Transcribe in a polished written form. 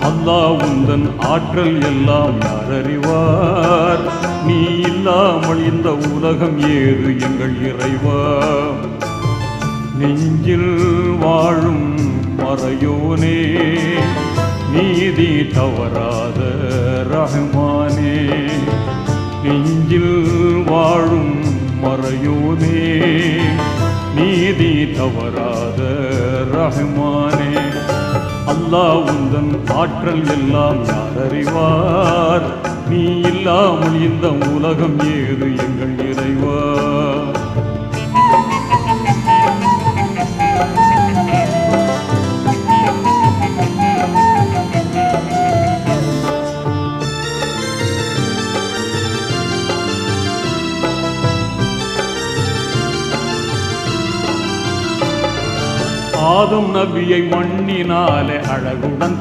அல்லாஹ் உந்தன் ஆற்றல் எல்லாம் யார் அறிவார்? நீ இல்லாமல் இந்த உலகம் ஏது எங்கள் இறைவா? நெஞ்சில் வாழும் மறையோனே, நீதி தவறாத ரஹ்மானே. நெஞ்சில் வாழும் மறையோனே, நீதி தவறாத ரஹ்மானே. அல்லாஹ் உந்தன் ஆற்றல் எல்லாம் யார் அறிவார்? நீ இல்லாமல் இந்த உலகம் ஏது எங்கள் இறைவா? ஆதம் நபியை மண்ணினாலே அழகுடன்